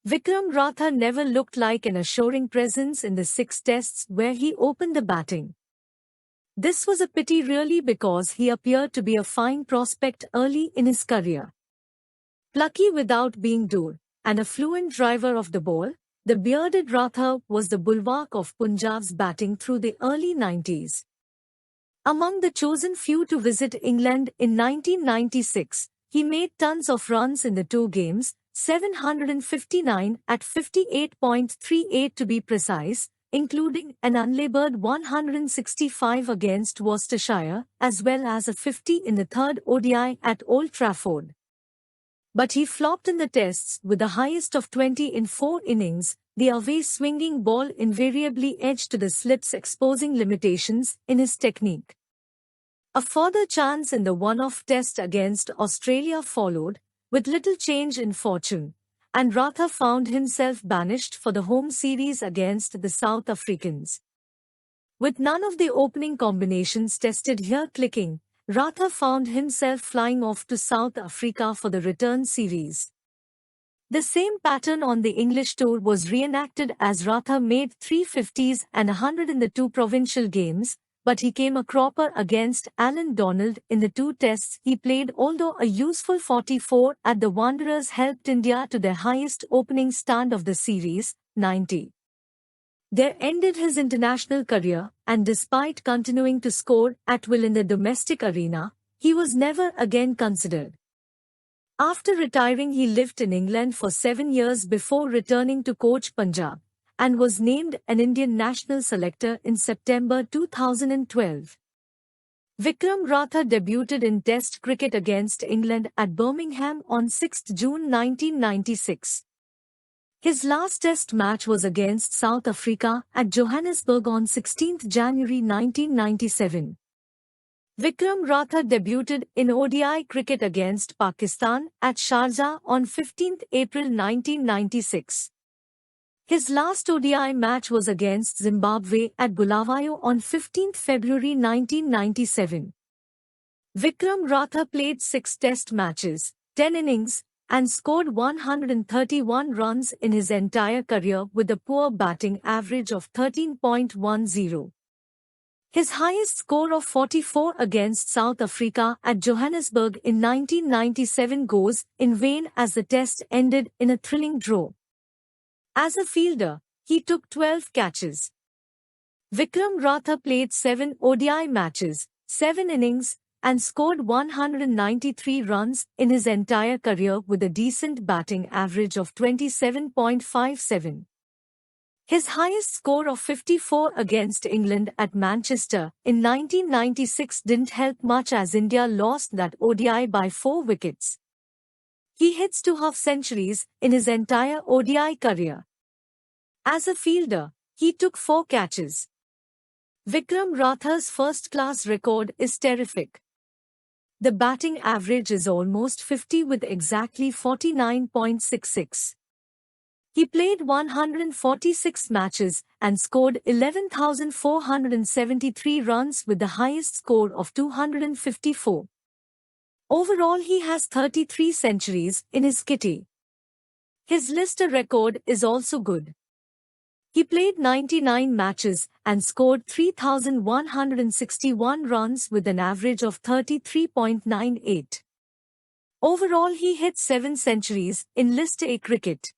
Vikram Rathour never looked like an assuring presence in the 6 tests where he opened the batting. This was a pity really because he appeared to be a fine prospect early in his career. Plucky without being dur, and a fluent driver of the ball, the bearded Rathour was the bulwark of Punjab's batting through the early 90s. Among the chosen few to visit England in 1996, he made tons of runs in the 2 games, 759 at 58.38 to be precise, including an unlaboured 165 against Worcestershire, as well as a 50 in the 3rd ODI at Old Trafford. But he flopped in the tests with the highest of 20 in 4 innings, the away swinging ball invariably edged to the slips, exposing limitations in his technique. A further chance in the one-off test against Australia followed, with little change in fortune, and Rathour found himself banished for the home series against the South Africans. With none of the opening combinations tested here clicking, Rathour found himself flying off to South Africa for the return series. The same pattern on the English tour was reenacted as Rathour made 350s and 100 in the 2 provincial games, but he came a cropper against Alan Donald in the 2 tests he played, although a useful 44 at the Wanderers helped India to their highest opening stand of the series, 90. There ended his international career, and despite continuing to score at will in the domestic arena, he was never again considered. After retiring, he lived in England for 7 years before returning to coach Punjab, and was named an Indian national selector in September 2012. Vikram Rathour debuted in Test cricket against England at Birmingham on 6 June 1996. His last Test match was against South Africa at Johannesburg on 16 January 1997. Vikram Rathour debuted in ODI cricket against Pakistan at Sharjah on 15 April 1996. His last ODI match was against Zimbabwe at Bulawayo on 15 February 1997. Vikram Rathour played 6 Test matches, 10 innings, and scored 131 runs in his entire career with a poor batting average of 13.10. His highest score of 44 against South Africa at Johannesburg in 1997 goes in vain as the test ended in a thrilling draw. As a fielder, he took 12 catches. Vikram Rathour played 7 ODI matches, 7 innings, and scored 193 runs in his entire career with a decent batting average of 27.57. His highest score of 54 against England at Manchester in 1996 didn't help much as India lost that ODI by 4 wickets. He hits 2 half-centuries in his entire ODI career. As a fielder, he took 4 catches. Vikram Rathour's first-class record is terrific. The batting average is almost 50 with exactly 49.66. He played 146 matches and scored 11,473 runs with the highest score of 254. Overall, he has 33 centuries in his kitty. His Lister record is also good. He played 99 matches and scored 3,161 runs with an average of 33.98. Overall, he hit 7 centuries in List A cricket.